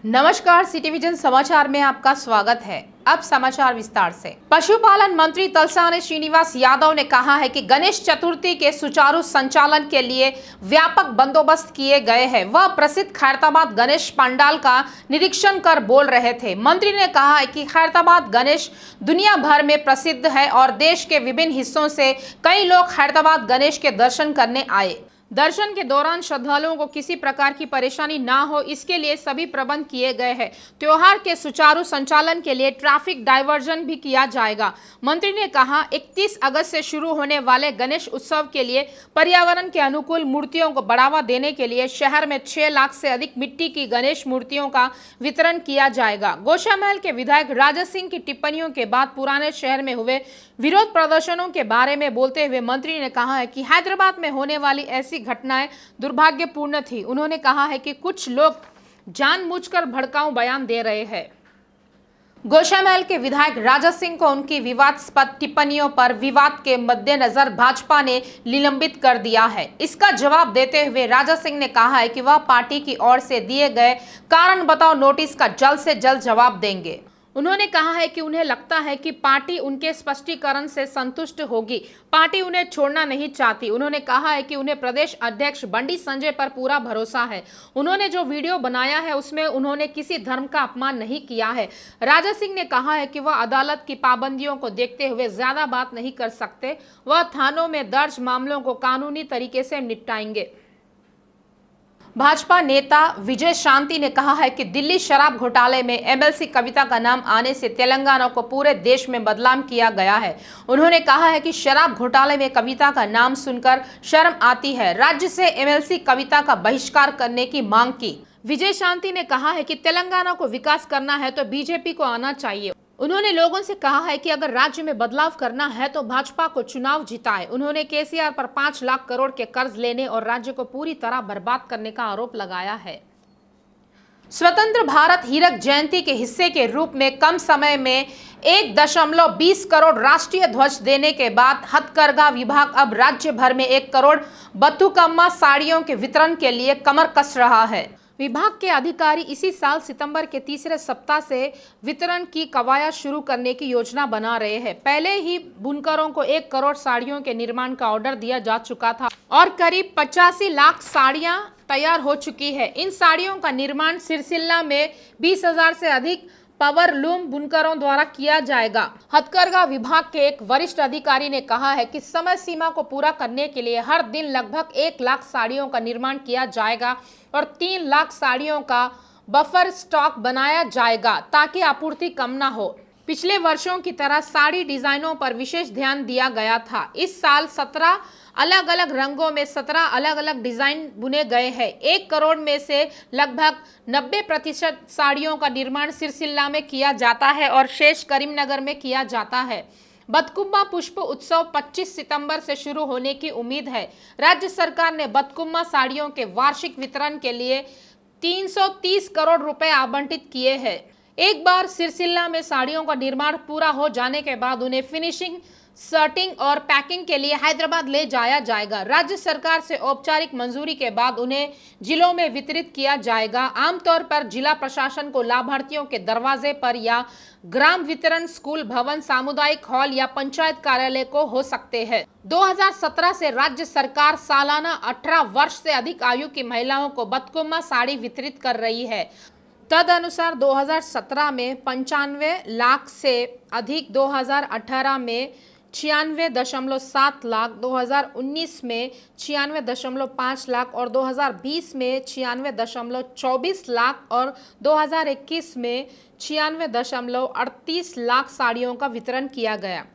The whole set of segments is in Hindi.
नमस्कार, सिटी विजन समाचार में आपका स्वागत है। अब समाचार विस्तार से। पशुपालन मंत्री तलसानी श्रीनिवास यादव ने कहा है कि गणेश चतुर्थी के सुचारू संचालन के लिए व्यापक बंदोबस्त किए गए हैं। वह प्रसिद्ध खैरताबाद गणेश पंडाल का निरीक्षण कर बोल रहे थे। मंत्री ने कहा है कि खैरताबाद गणेश दुनिया भर में प्रसिद्ध है और देश के विभिन्न हिस्सों से कई लोग खैरताबाद गणेश के दर्शन करने आए। दर्शन के दौरान श्रद्धालुओं को किसी प्रकार की परेशानी ना हो, इसके लिए सभी प्रबंध किए गए हैं। त्योहार के सुचारू संचालन के लिए ट्रैफिक डायवर्जन भी किया जाएगा। मंत्री ने कहा, 31 अगस्त से शुरू होने वाले गणेश उत्सव के लिए पर्यावरण के अनुकूल मूर्तियों को बढ़ावा देने के लिए शहर में 6 लाख से अधिक मिट्टी की गणेश मूर्तियों का वितरण किया जाएगा। गौशामहल के विधायक राजा सिंह की टिप्पणियों के बाद पुराने शहर में हुए विरोध प्रदर्शनों के बारे में बोलते हुए मंत्री ने कहा है कि हैदराबाद में होने वाली ऐसी घटनाएं दुर्भाग्यपूर्ण थी। उन्होंने कहा है कि कुछ लोग जानबूझकर भड़काऊ बयान दे रहे हैं। गौशामहल के विधायक राजा सिंह को उनकी विवादास्पद टिप्पणियों पर विवाद के मद्देनजर भाजपा ने निलंबित कर दिया है। इसका जवाब देते हुए राजा सिंह ने कहा है कि वह पार्टी की ओर से दिए गए कारण बताओ नोटिस का जल्द से जल्द जवाब देंगे। उन्होंने कहा है कि उन्हें लगता है कि पार्टी उनके स्पष्टीकरण से संतुष्ट होगी। पार्टी उन्हें छोड़ना नहीं चाहती। उन्होंने कहा है कि उन्हें प्रदेश अध्यक्ष बंडी संजय पर पूरा भरोसा है। उन्होंने जो वीडियो बनाया है उसमें उन्होंने किसी धर्म का अपमान नहीं किया है। राजा सिंह ने कहा है कि वह अदालत की पाबंदियों को देखते हुए ज्यादा बात नहीं कर सकते। वह थानों में दर्ज मामलों को कानूनी तरीके से निपटाएंगे। भाजपा नेता विजय शांति ने कहा है कि दिल्ली शराब घोटाले में एमएलसी कविता का नाम आने से तेलंगाना को पूरे देश में बदनाम किया गया है। उन्होंने कहा है कि शराब घोटाले में कविता का नाम सुनकर शर्म आती है। राज्य से एमएलसी कविता का बहिष्कार करने की मांग की। विजय शांति ने कहा है कि तेलंगाना को विकास करना है तो बीजेपी को आना चाहिए। उन्होंने लोगों से कहा है कि अगर राज्य में बदलाव करना है तो भाजपा को चुनाव जिताए। उन्होंने केसीआर पर 5 लाख करोड़ के कर्ज लेने और राज्य को पूरी तरह बर्बाद करने का आरोप लगाया है। स्वतंत्र भारत हीरक जयंती के हिस्से के रूप में कम समय में 1.20 करोड़ राष्ट्रीय ध्वज देने के बाद हथकरघा विभाग अब राज्य भर में 1 करोड़ बथुकम्मा साड़ियों के वितरण के लिए कमर कस रहा है। विभाग के अधिकारी इसी साल सितंबर के तीसरे सप्ताह से वितरण की कवायद शुरू करने की योजना बना रहे हैं। पहले ही बुनकरों को 1 करोड़ साड़ियों के निर्माण का ऑर्डर दिया जा चुका था और करीब 85 लाख साड़ियां तैयार हो चुकी है। इन साड़ियों का निर्माण सिरसिल्ला में 20,000 से अधिक पावर लूम बुनकरों द्वारा किया जाएगा। हथकरघा विभाग के एक वरिष्ठ अधिकारी ने कहा है कि समय सीमा को पूरा करने के लिए हर दिन लगभग 1 लाख साड़ियों का निर्माण किया जाएगा और 3 लाख साड़ियों का बफर स्टॉक बनाया जाएगा ताकि आपूर्ति कम ना हो। पिछले वर्षों की तरह साड़ी डिजाइनों पर विशेष ध्यान दिया गया था। इस साल 17 अलग अलग रंगों में 17 अलग अलग डिजाइन बुने गए हैं। 1 करोड़ में से लगभग 90% साड़ियों का निर्माण सिरसिल्ला में किया जाता है और शेष करीमनगर में किया जाता है। बथकुम्मा पुष्प उत्सव 25 सितंबर से शुरू होने की उम्मीद है। राज्य सरकार ने बथकुम्मा साड़ियों के वार्षिक वितरण के लिए 330 करोड़ रुपए आवंटित किए हैं। एक बार सिरसिल्ला में साड़ियों का निर्माण पूरा हो जाने के बाद उन्हें फिनिशिंग, सर्टिंग और पैकिंग के लिए हैदराबाद ले जाया जाएगा। राज्य सरकार से औपचारिक मंजूरी के बाद उन्हें जिलों में वितरित किया जाएगा। आमतौर पर जिला प्रशासन को लाभार्थियों के दरवाजे पर या ग्राम वितरण स्कूल भवन, सामुदायिक हॉल या पंचायत कार्यालय को हो सकते हैं। 2017 से राज्य सरकार सालाना 18 वर्ष से अधिक आयु की महिलाओं को बथकुम्मा साड़ी वितरित कर रही है। तदनुसार 2017 में 95 लाख से अधिक, 2018 में 96.7 लाख, 2019 में 96.5 लाख और 2020 में 96.24 लाख और 2021 में 96.38 लाख साड़ियों का वितरण किया गया।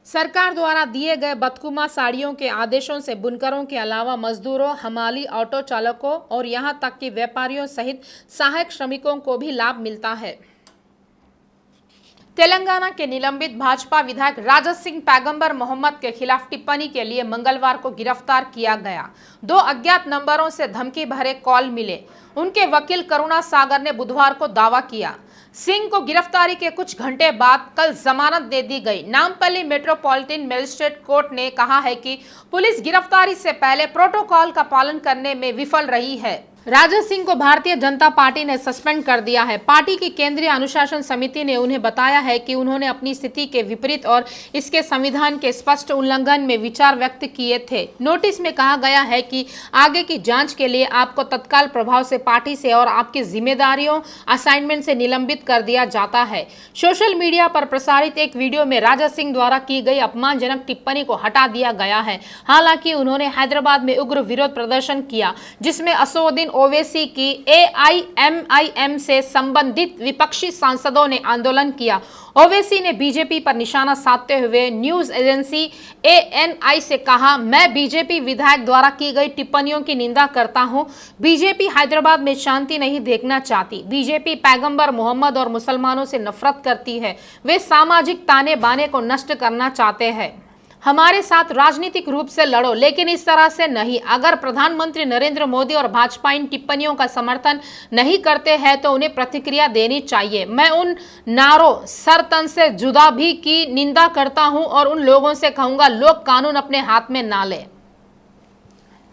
सरकार द्वारा दिए गए बथकुम्मा साड़ियों के आदेशों से बुनकरों के अलावा मजदूरों, हमाली, ऑटो चालकों और यहां तक कि व्यापारियों सहित सहायक श्रमिकों को भी लाभ मिलता है। तेलंगाना के निलंबित भाजपा विधायक राजा सिंह पैगंबर मोहम्मद के खिलाफ टिप्पणी के लिए मंगलवार को गिरफ्तार किया गया। 2 अज्ञात नंबरों से धमकी भरे कॉल मिले। उनके वकील करुणा सागर ने बुधवार को दावा किया। सिंह को गिरफ्तारी के कुछ घंटे बाद कल जमानत दे दी गई। नामपल्ली मेट्रोपॉलिटन मजिस्ट्रेट कोर्ट ने कहा है कि पुलिस गिरफ्तारी से पहले प्रोटोकॉल का पालन करने में विफल रही है। राजा सिंह को भारतीय जनता पार्टी ने सस्पेंड कर दिया है। पार्टी की केंद्रीय अनुशासन समिति ने उन्हें बताया है कि उन्होंने अपनी स्थिति के विपरीत और इसके संविधान के स्पष्ट उल्लंघन में विचार व्यक्त किए थे। नोटिस में कहा गया है कि आगे की जांच के लिए आपको तत्काल प्रभाव से पार्टी से और आपकी जिम्मेदारियों असाइनमेंट से निलंबित कर दिया जाता है। सोशल मीडिया पर प्रसारित एक वीडियो में राजा सिंह द्वारा की गई अपमानजनक टिप्पणी को हटा दिया गया है। हालांकि उन्होंने हैदराबाद में उग्र विरोध प्रदर्शन किया, जिसमें असदुद्दीन ओवैसी की AIMIM से संबंधित विपक्षी सांसदों ने आंदोलन किया। ओवैसी ने बीजेपी पर निशाना साधते हुए न्यूज एजेंसी ANI से कहा, मैं बीजेपी विधायक द्वारा की गई टिप्पणियों की निंदा करता हूं। बीजेपी हैदराबाद में शांति नहीं देखना चाहती। बीजेपी पैगंबर मोहम्मद और मुसलमानों से नफरत करती है। वे सामाजिक ताने बाने को नष्ट करना चाहते हैं। हमारे साथ राजनीतिक रूप से लड़ो, लेकिन इस तरह से नहीं। अगर प्रधानमंत्री नरेंद्र मोदी और भाजपा इन टिप्पणियों का समर्थन नहीं करते हैं तो उन्हें प्रतिक्रिया देनी चाहिए। मैं उन नारों सर तन से जुदा भी की निंदा करता हूं और उन लोगों से कहूंगा, लोग कानून अपने हाथ में ना ले।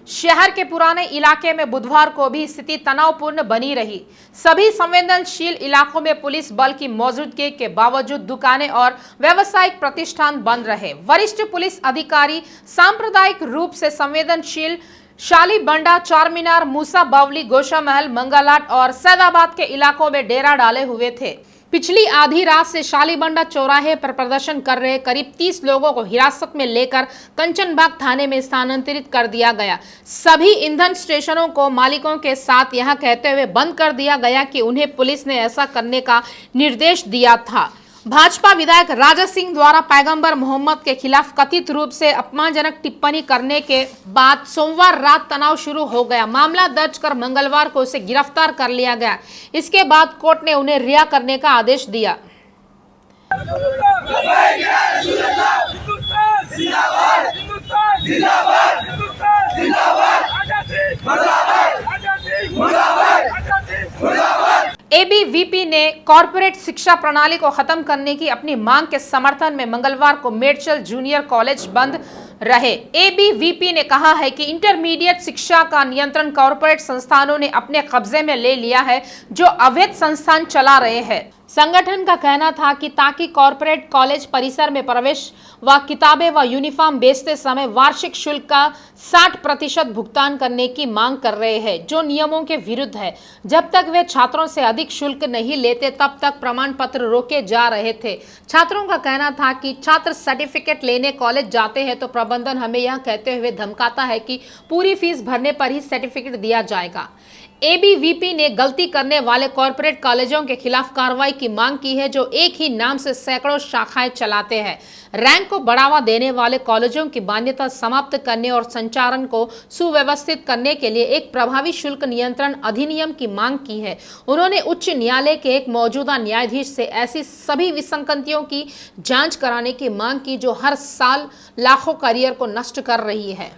शहर के पुराने इलाके में बुधवार को भी स्थिति तनावपूर्ण बनी रही। सभी संवेदनशील इलाकों में पुलिस बल की मौजूदगी के बावजूद दुकानें और व्यावसायिक प्रतिष्ठान बंद रहे। वरिष्ठ पुलिस अधिकारी सांप्रदायिक रूप से संवेदनशील शालीबंडा, चारमीनार, मूसा बावली, गोशा महल, मंगलाट और सैदाबाद के इलाकों में डेरा डाले हुए थे। पिछली आधी रात से शालीबंडा चौराहे पर प्रदर्शन कर रहे करीब 30 लोगों को हिरासत में लेकर कंचनबाग थाने में स्थानांतरित कर दिया गया। सभी ईंधन स्टेशनों को मालिकों के साथ यह कहते हुए बंद कर दिया गया कि उन्हें पुलिस ने ऐसा करने का निर्देश दिया था। भाजपा विधायक राजा सिंह द्वारा पैगंबर मोहम्मद के खिलाफ कथित रूप से अपमानजनक टिप्पणी करने के बाद सोमवार रात तनाव शुरू हो गया। मामला दर्ज कर मंगलवार को उसे गिरफ्तार कर लिया गया। इसके बाद कोर्ट ने उन्हें रिहा करने का आदेश दिया। ABVP ने कॉर्पोरेट शिक्षा प्रणाली को खत्म करने की अपनी मांग के समर्थन में मंगलवार को मेडचल जूनियर कॉलेज बंद रहे। ABVP ने कहा है कि इंटरमीडिएट शिक्षा का नियंत्रण कॉर्पोरेट संस्थानों ने अपने कब्जे में ले लिया है, जो अवैध संस्थान चला रहे हैं। संगठन का कहना था कि ताकि कॉर्पोरेट कॉलेज परिसर में प्रवेश व किताबें व यूनिफॉर्म बेचते समय वार्षिक शुल्क का 60% भुगतान करने की मांग कर रहे हैं, जो नियमों के विरुद्ध है। जब तक वे छात्रों से अधिक शुल्क नहीं लेते तब तक प्रमाण पत्र रोके जा रहे थे। छात्रों का कहना था कि छात्र सर्टिफिकेट लेने कॉलेज जाते हैं तो प्रबंधन हमें यह कहते हुए धमकाता है कि पूरी फीस भरने पर ही सर्टिफिकेट दिया जाएगा। ABVP ने गलती करने वाले कॉर्पोरेट कॉलेजों के खिलाफ कार्रवाई की मांग की है, जो एक ही नाम से सैकड़ों शाखाएं चलाते हैं। रैंक को बढ़ावा देने वाले कॉलेजों की मान्यता समाप्त करने और संचालन को सुव्यवस्थित करने के लिए एक प्रभावी शुल्क नियंत्रण अधिनियम की मांग की है। उन्होंने उच्च न्यायालय के एक मौजूदा न्यायाधीश से ऐसी सभी विसंगतियों की जांच कराने की मांग की जो हर साल लाखों करियर को नष्ट कर रही है।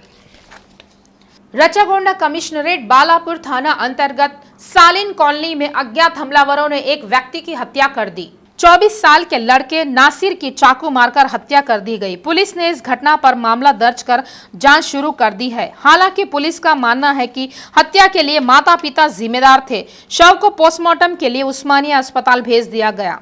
रचागोंडा कमिश्नरेट बालापुर थाना अंतर्गत सालिन कॉलोनी में अज्ञात हमलावरों ने एक व्यक्ति की हत्या कर दी। 24 साल के लड़के नासिर की चाकू मारकर हत्या कर दी गई। पुलिस ने इस घटना पर मामला दर्ज कर जांच शुरू कर दी है। हालांकि पुलिस का मानना है कि हत्या के लिए माता पिता जिम्मेदार थे। शव को पोस्टमार्टम के लिए उस्मानिया अस्पताल भेज दिया गया।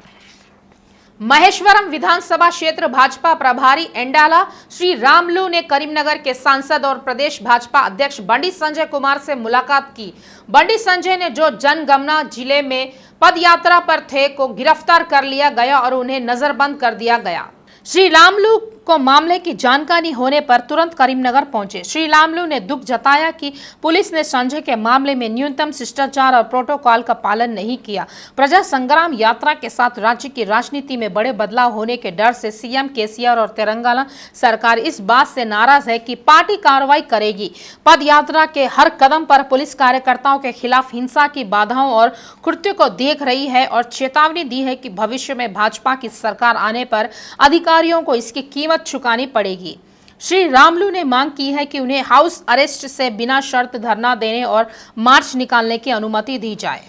महेश्वरम विधानसभा क्षेत्र भाजपा प्रभारी एंडाला श्री रामलू ने करीमनगर के सांसद और प्रदेश भाजपा अध्यक्ष बंडी संजय कुमार से मुलाकात की। बंडी संजय ने जो जनगणना जिले में पदयात्रा पर थे को गिरफ्तार कर लिया गया और उन्हें नजरबंद कर दिया गया। श्री रामलू को मामले की जानकारी होने पर तुरंत करीमनगर पहुंचे। श्री रामलू ने दुख जताया कि पुलिस ने संजय के मामले में न्यूनतम शिष्टाचार और प्रोटोकॉल का पालन नहीं किया। प्रजा संग्राम यात्रा के साथ राज्य की राजनीति में बड़े बदलाव होने के डर से सीएम केसीआर और तेलंगाना सरकार इस बात से नाराज है कि पार्टी कार्रवाई करेगी। पद यात्रा के हर कदम पर पुलिस कार्यकर्ताओं के खिलाफ हिंसा की बाधाओं और कृत्य को देख रही है और चेतावनी दी है कि भविष्य में भाजपा की सरकार आने पर अधिकारियों को इसकी कीमत चुकानी पड़ेगी। श्री रामलू ने मांग की है कि उन्हें हाउस अरेस्ट से बिना शर्त धरना देने और मार्च निकालने की अनुमति दी जाए।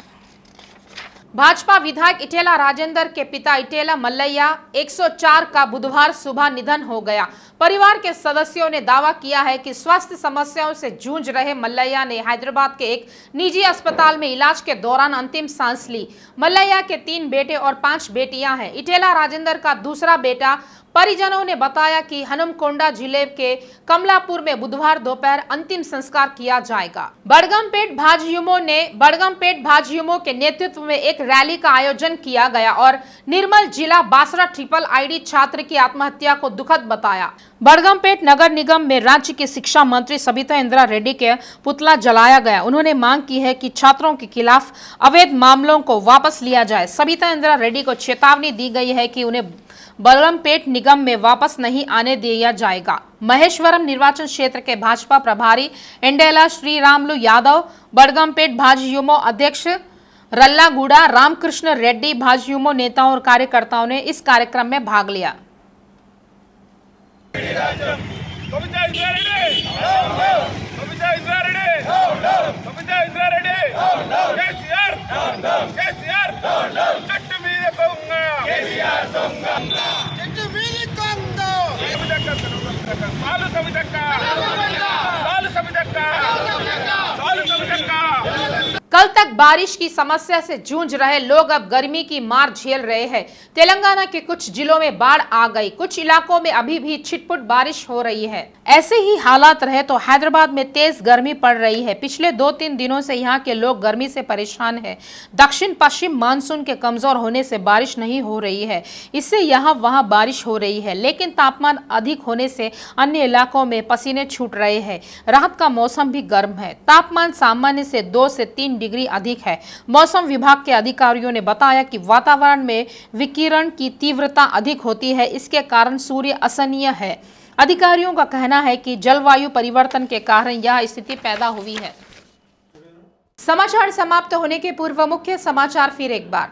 भाजपा विधायक इटेला राजेंद्र के पिता इटेला मल्लैया 104 का बुधवार सुबह निधन हो गया। परिवार के सदस्यों ने दावा किया है कि स्वास्थ्य समस्याओं से जूझ रहे मल्लैया ने हैदराबाद के एक निजी अस्पताल में इलाज के दौरान अंतिम सांस ली। मल्लैया के 3 बेटे और 5 बेटियां हैं। इटेला राजेंद्र का दूसरा बेटा। परिजनों ने बताया कि हनुमकोंडा जिले के कमलापुर में बुधवार दोपहर अंतिम संस्कार किया जाएगा। बड़गमपेट भाजयुमो के नेतृत्व में एक रैली का आयोजन किया गया और निर्मल जिला बासरा ट्रिपल आईडी छात्र की आत्महत्या को दुखद बताया। बड़गमपेट नगर निगम में राज्य की शिक्षा मंत्री सबिता इंद्रा रेड्डी के पुतला जलाया गया। उन्होंने मांग की है कि छात्रों के खिलाफ अवैध मामलों को वापस लिया जाए। सबिता इंद्रा रेड्डी को चेतावनी दी गई है कि उन्हें बड़गमपेट निगम में वापस नहीं आने दिया जाएगा। महेश्वरम निर्वाचन क्षेत्र के भाजपा प्रभारी एंडेला श्रीरामुलु यादव, बड़गमपेट भाजयुमो अध्यक्ष रल्लागुड़ा रामकृष्ण रेड्डी, भाजयुमो नेताओं और कार्यकर्ताओं ने इस कार्यक्रम में भाग लिया। कल तक बारिश की समस्या से जूझ रहे लोग अब गर्मी की मार झेल रहे हैं। तेलंगाना के कुछ जिलों में बाढ़ आ गई। कुछ इलाकों में अभी भी छिटपुट बारिश हो रही है। ऐसे ही हालात रहे तो हैदराबाद में तेज गर्मी पड़ रही है। पिछले 2-3 दिनों से यहाँ के लोग गर्मी से परेशान हैं। दक्षिण पश्चिम मानसून के कमजोर होने से बारिश नहीं हो रही है। इससे यहाँ वहाँ बारिश हो रही है, लेकिन तापमान अधिक होने से अन्य इलाकों में पसीने छूट रहे हैं। रात का मौसम भी गर्म है। तापमान सामान्य से 2 से 3 डिग्री अधिक है। मौसम विभाग के अधिकारियों ने बताया कि वातावरण में विकिरण की तीव्रता अधिक होती है। इसके कारण सूर्य असहनीय है। अधिकारियों का कहना है कि जलवायु परिवर्तन के कारण यह स्थिति पैदा हुई है। समाचार समाप्त होने के पूर्व मुख्य समाचार फिर एक बार।